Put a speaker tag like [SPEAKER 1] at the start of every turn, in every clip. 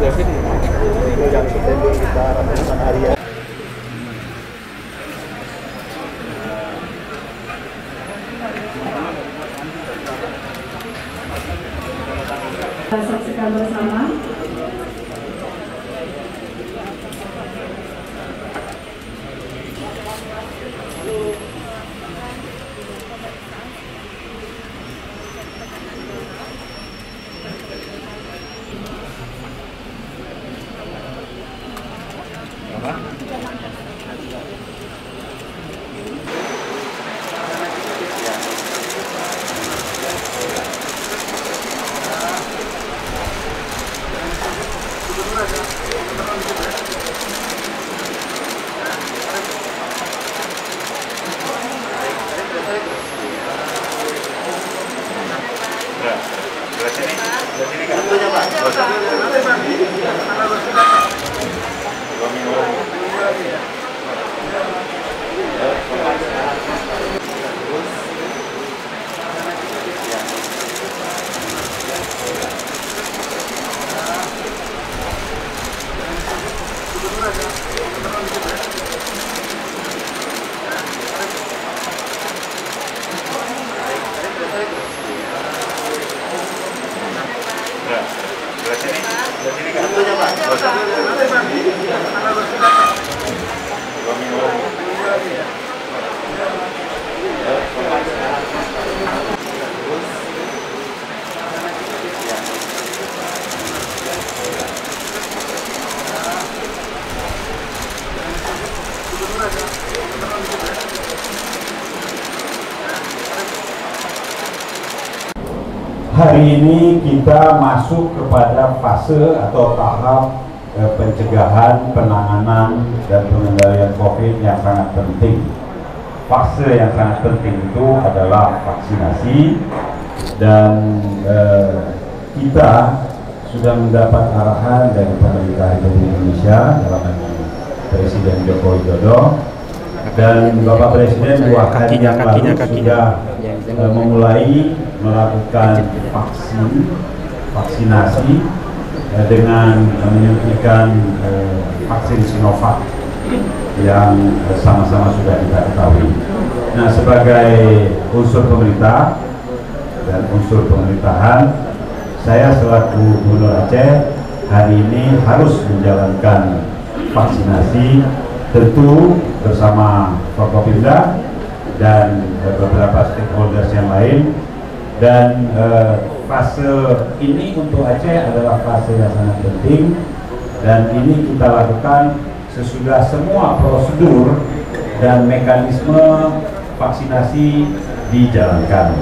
[SPEAKER 1] yang kita rasakan harian.
[SPEAKER 2] Saksikan bersama.
[SPEAKER 3] Hari ini kita masuk kepada fase atau tahap pencegahan, penanganan, dan pengendalian COVID yang sangat penting. Fase yang sangat penting itu adalah vaksinasi, dan kita sudah mendapat arahan dari pemerintah Republik Indonesia dalam hal ini Presiden Joko Widodo, dan Bapak Presiden 2 hari yang lalu sudah memulai melakukan vaksinasi dengan menyuntikkan vaksin Sinovac yang sama-sama sudah kita ketahui. Nah, sebagai unsur pemerintah dan unsur pemerintahan, saya selaku Gubernur Aceh hari ini harus menjalankan vaksinasi, tentu bersama Forkopimda dan beberapa stakeholders yang lain. Dan fase ini untuk Aceh adalah fase yang sangat penting, dan ini kita lakukan sesudah semua prosedur dan mekanisme vaksinasi dijalankan.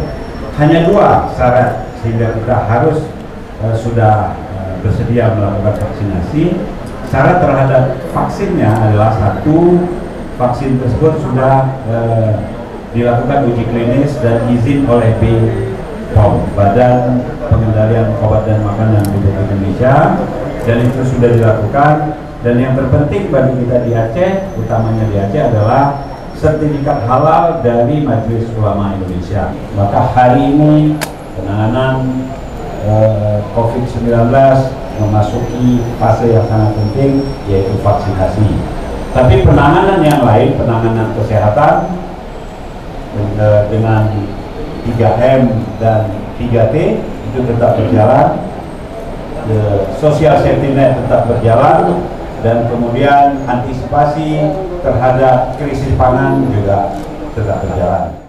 [SPEAKER 3] Hanya 2 syarat sehingga kita harus sudah bersedia melakukan vaksinasi. Syarat terhadap vaksinnya adalah 1, vaksin tersebut sudah dilakukan uji klinis dan izin oleh BPOM, Badan Pengendalian Obat dan Makanan Republik Indonesia, dan itu sudah dilakukan. Dan yang terpenting bagi kita di Aceh, utamanya di Aceh, adalah sertifikat halal dari Majelis Ulama Indonesia. Maka hari ini penanganan COVID-19 memasuki fase yang sangat penting, yaitu vaksinasi. Tapi penanganan yang lain, penanganan kesehatan dengan 3M dan 3T itu tetap berjalan, social safety net tetap berjalan, dan kemudian antisipasi terhadap krisis pangan juga tetap berjalan.